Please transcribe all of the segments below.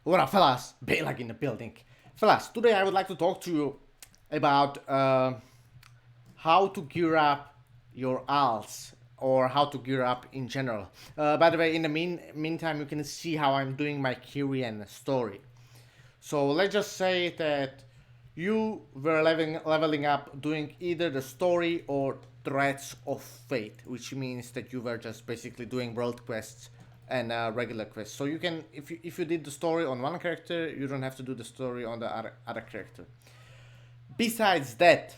What up, fellas? Balag in the building. Fellas, today I would like to talk to you about how to gear up your ALTS or how to gear up in general. By the way, in the meantime, you can see how I'm doing my Kyrian story. So let's just say that you were leveling up doing either the story or Threads of Fate, which means that you were just basically doing world quests and regular quests. So you can, if you did the story on one character, you don't have to do the story on the other character. Besides that,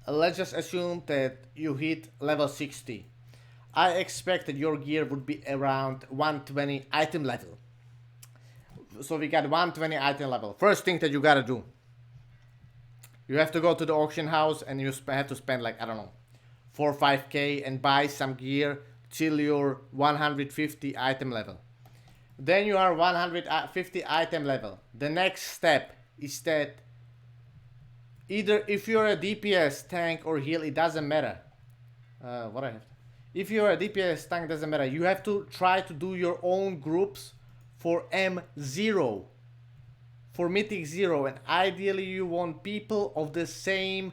let's just assume that you hit level 60. I expect that your gear would be around 120 item level. So we got 120 item level. First thing that you gotta do, you have to go to the auction house and you have to spend like, I don't know, 4 or 5k and buy some gear till you're 150 item level. Then you are 150 item level. The next step is that either if you're a DPS, tank or heal, it doesn't matter. If you're a DPS, tank, doesn't matter. You have to try to do your own groups for M0, for Mythic 0, and ideally you want people of the same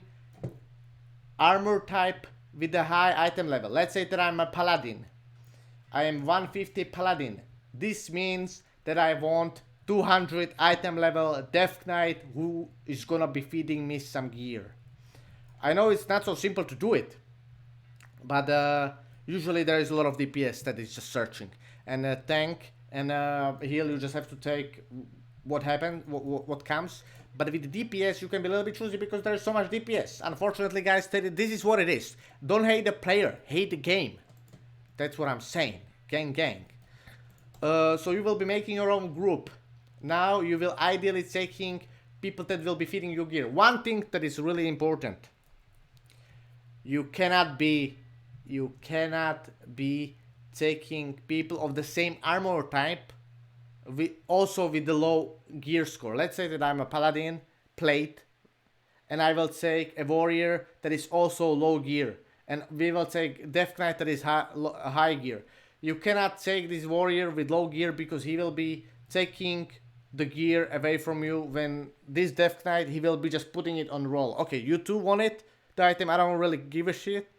armor type with a high item level. Let's say that I'm a paladin. I am 150 paladin. This means that I want 200 item level Death Knight who is gonna be feeding me some gear. I know it's not so simple to do it, but usually there is a lot of DPS that is just searching. And tank and heal, you just have to take what happens, what comes. But with the DPS, you can be a little bit choosy because there is so much DPS. Unfortunately, guys, this is what it is. Don't hate the player, hate the game. That's what I'm saying. Gang. So you will be making your own group. Now you will ideally taking people that will be feeding you gear. One thing that is really important. You cannot be taking people of the same armor type also with the low gear score. Let's say that I'm a paladin plate and I will take a warrior that is also low gear, and we will take Death Knight that is high gear. You cannot take this warrior with low gear because he will be taking the gear away from you. When this Death Knight, he will be just putting it on roll. Okay, you two want it, the item, I don't really give a shit.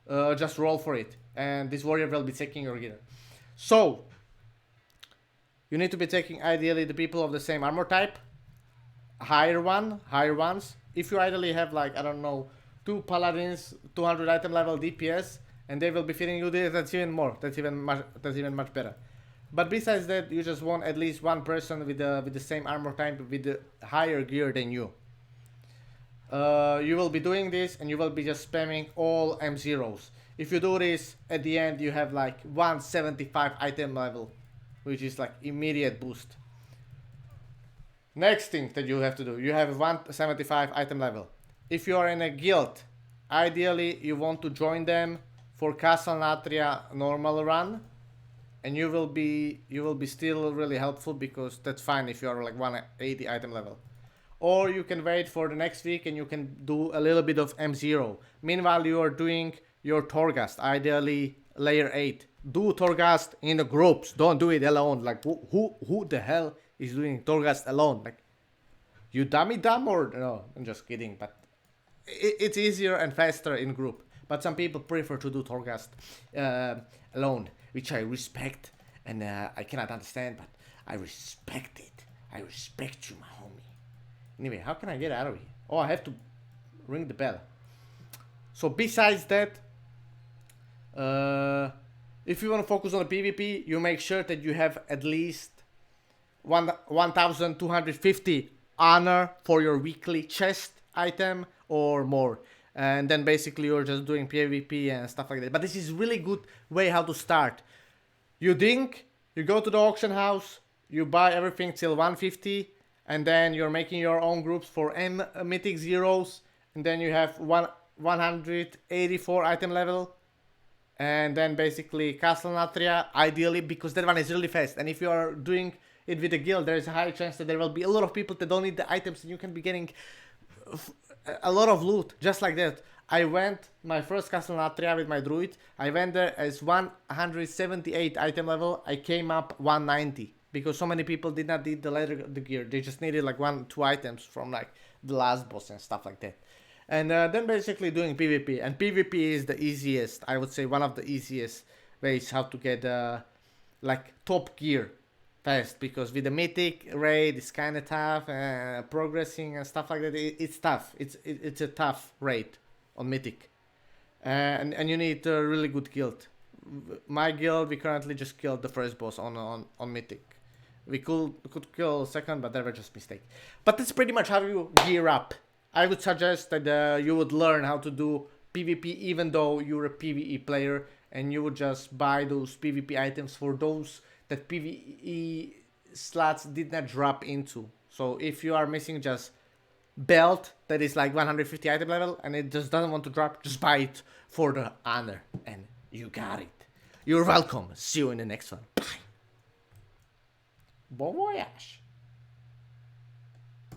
Just roll for it, and this warrior will be taking your gear. So you need to be taking ideally the people of the same armor type, higher ones. If you ideally have like, I don't know, 2 paladins, 200 item level DPS, and they will be feeding you this, that's even more. That's even much better. But besides that, you just want at least one person with the same armor type with the higher gear than you. You will be doing this and you will be just spamming all M0s. If you do this, at the end you have like 175 item level, which is like immediate boost. Next thing that you have to do, you have 175 item level. If you are in a guild, ideally you want to join them for Castle Natria normal run, and you will be still really helpful because that's fine if you are like 180 item level. Or you can wait for the next week and you can do a little bit of M0. Meanwhile, you are doing your Torghast, ideally layer 8. Do Torghast in the groups. Don't do it alone. Like, who the hell is doing Torghast alone? Like, you dumb or no? I'm just kidding. But it's easier and faster in group. But some people prefer to do Torghast alone, which I respect and I cannot understand. But I respect it. I respect you, my homie. Anyway, how can I get out of here? Oh, I have to ring the bell. So besides that, if you want to focus on the PvP, you make sure that you have at least 1250 honor for your weekly chest item or more. And then basically you're just doing PvP and stuff like that. But this is really good way how to start. You go to the auction house, you buy everything till 150, and then you're making your own groups for Mythic Zeros, and then you have 184 item level, and then basically Castle Natria, ideally, because that one is really fast. And if you are doing it with a guild, there is a high chance that there will be a lot of people that don't need the items, and you can be getting a lot of loot just like that. I went my first Castle Natria with my druid. I went there as 178 item level. I came up 190. because so many people did not need the leather the gear. They just needed like 1-2 items from like the last boss and stuff like that. And then basically doing PvP, and PvP is the easiest, I would say, one of the easiest ways how to get like top gear fast, because with the mythic raid it's kind of tough, progressing and stuff like that. It's tough. It's a tough raid on mythic, and you need a really good guild. My guild, we currently just killed the first boss on mythic. We could kill second, but that was just mistake. But that's pretty much how you gear up. I would suggest that you would learn how to do PvP even though you're a PvE player, and you would just buy those PvP items for those that PvE slots did not drop into. So if you are missing just belt that is like 150 item level and it just doesn't want to drop, just buy it for the honor and you got it. You're welcome. See you in the next one. Bye. Bon voyage.